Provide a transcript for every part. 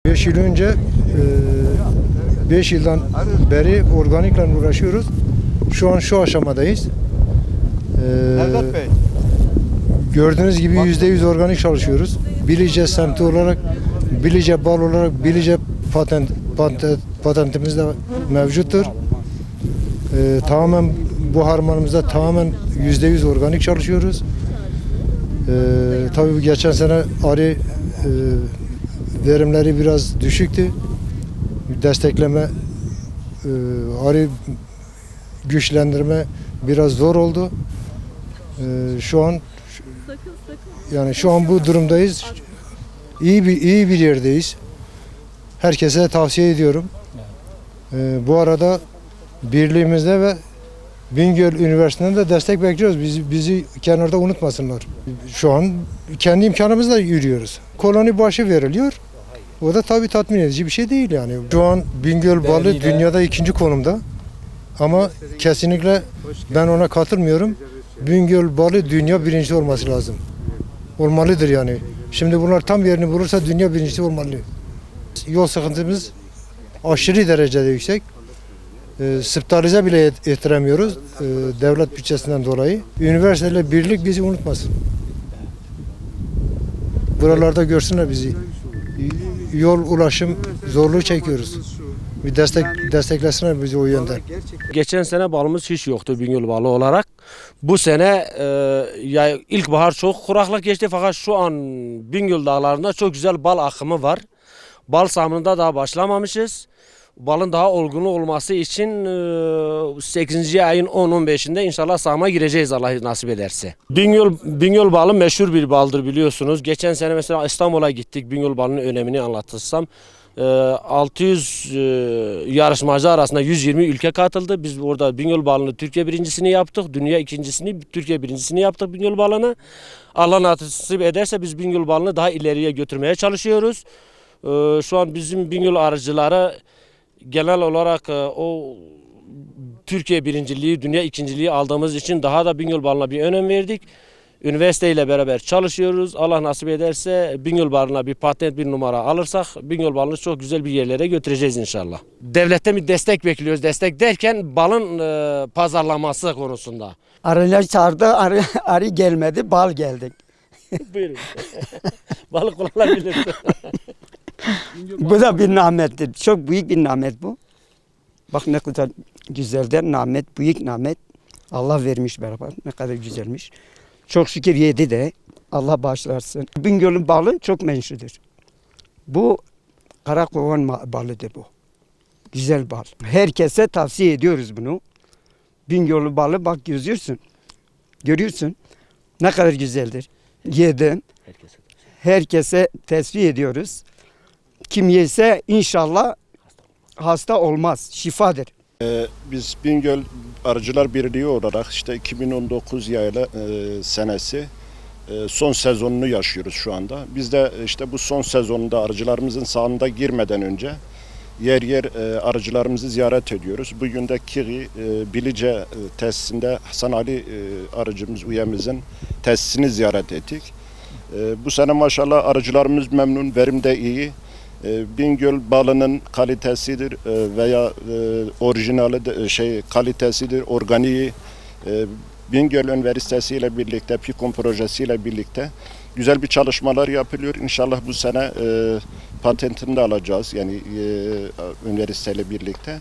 5 yıl önce 5 yıldan beri organikle uğraşıyoruz. Şu an şu aşamadayız. Nevzat Bey. Gördüğünüz gibi %100 organik çalışıyoruz. Bilice semti olarak, Bilice bal olarak, Bilice patentimiz de mevcuttur. Tamamen bu harmanımızda tamamen %100 organik çalışıyoruz. Tabii geçen sene arı verimleri biraz düşüktü. Destekleme, arı güçlendirme biraz zor oldu. Şu an bu durumdayız. İyi bir yerdeyiz. Herkese tavsiye ediyorum. Bu arada birliğimizde ve Bingöl Üniversitesi'nden de destek bekliyoruz. Bizi kenarda unutmasınlar. Şu an kendi imkanımızla yürüyoruz. Koloni başı veriliyor. O da tabii tatmin edici bir şey değil yani. Şu an Bingöl balı dünyada 2. konumda. Ama kesinlikle ben ona katılmıyorum. Bingöl balı dünya 1. olması lazım. Olmalıdır yani. Şimdi bunlar tam yerini bulursa dünya 1. olmalı. Yol sıkıntımız aşırı derecede yüksek. Sıptalize bile ettiremiyoruz devlet bütçesinden dolayı. Üniversiteyle birlik bizi unutmasın. Buralarda görsünler bizi. Yol ulaşım zorluğu çekiyoruz. Bir desteklesinler bizi o yönden. Geçen sene balımız hiç yoktu Bingöl balı olarak. Bu sene ilkbahar çok kuraklık geçti fakat şu an Bingöl dağlarında çok güzel bal akımı var. Bal sahmında daha başlamamışız. Balın daha olgun olması için 8. ayın 10-15'inde inşallah sahma gireceğiz Allah nasip ederse. Bingöl balı meşhur bir baldır biliyorsunuz. Geçen sene mesela İstanbul'a gittik, Bingöl balının önemini anlatırsam. 600 yarışmacı arasında 120 ülke katıldı. Biz orada Bingöl balını Türkiye birincisini yaptık. Dünya ikincisini, Türkiye birincisini yaptık Bingöl balını. Allah nasip ederse biz Bingöl balını daha ileriye götürmeye çalışıyoruz. Şu an bizim Bingöl arıcıları genel olarak o Türkiye birinciliği, dünya ikinciliği aldığımız için daha da Bingöl balına bir önem verdik. Üniversiteyle beraber çalışıyoruz. Allah nasip ederse Bingöl balına bir patent, bir numara alırsak Bingöl balını çok güzel bir yerlere götüreceğiz inşallah. Devletten bir destek bekliyoruz. Destek derken balın pazarlaması konusunda. Arılar çağırdı, arı gelmedi, bal geldi. Buyurun. Balık kullanabilir. Bu da bir nimettir. Çok büyük bir nimet bu. Bak ne kadar güzeldir nimet, büyük nimet. Allah vermiş beraber. Ne kadar güzelmiş. Çok şükür yedi de. Allah bağışlarsın. Bingöl'ün balı çok menşudur. Bu Karakovan balıdır bu. Güzel bal. Herkese tavsiye ediyoruz bunu. Bingöl'ün balı bak görüyorsun. Görüyorsun. Ne kadar güzeldir. Yedim. Herkese tavsiye ediyoruz. Kim yese inşallah hasta olmaz. Şifadır. Biz Bingöl Arıcılar Birliği olarak işte 2019 yayla senesi son sezonunu yaşıyoruz şu anda. Biz de işte bu son sezonunda arıcılarımızın sahanına girmeden önce yer yer arıcılarımızı ziyaret ediyoruz. Bugün de Kiri Bilice tesisinde Hasan Ali arıcımız, üyemizin tesisini ziyaret ettik. Bu sene maşallah arıcılarımız memnun, verim de iyi. Bingöl balının kalitesidir veya orijinali kalitesidir, organiği. Bingöl Üniversitesi ile birlikte, PİKOM projesiyle birlikte güzel bir çalışmalar yapılıyor. İnşallah bu sene patentini de alacağız yani üniversiteyle birlikte.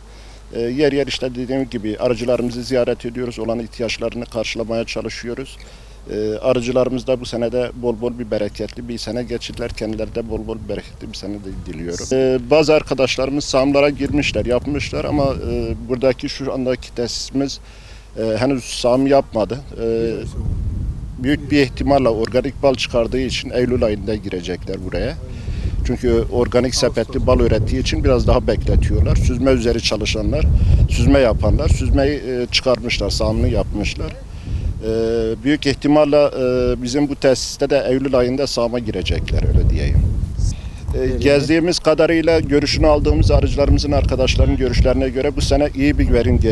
Yer yer işte dediğim gibi arıcılarımızı ziyaret ediyoruz, olan ihtiyaçlarını karşılamaya çalışıyoruz. Arıcılarımız da bu senede bol bol bir bereketli bir sene geçirdiler. Kendileri de bol bol bereketli bir sene de diliyorum. Bazı arkadaşlarımız sahamlara girmişler, yapmışlar ama buradaki şu andaki tesisimiz henüz saham yapmadı. Büyük bir ihtimalle organik bal çıkardığı için Eylül ayında girecekler buraya. Çünkü organik sepetli bal ürettiği için biraz daha bekletiyorlar. Süzme üzeri çalışanlar, süzme yapanlar, süzmeyi çıkarmışlar, sahamını yapmışlar. Büyük ihtimalle bizim bu tesiste de Eylül ayında sahama girecekler öyle diyeyim. Gezdiğimiz kadarıyla görüşünü aldığımız arıcılarımızın arkadaşlarının görüşlerine göre bu sene iyi bir verim geçti.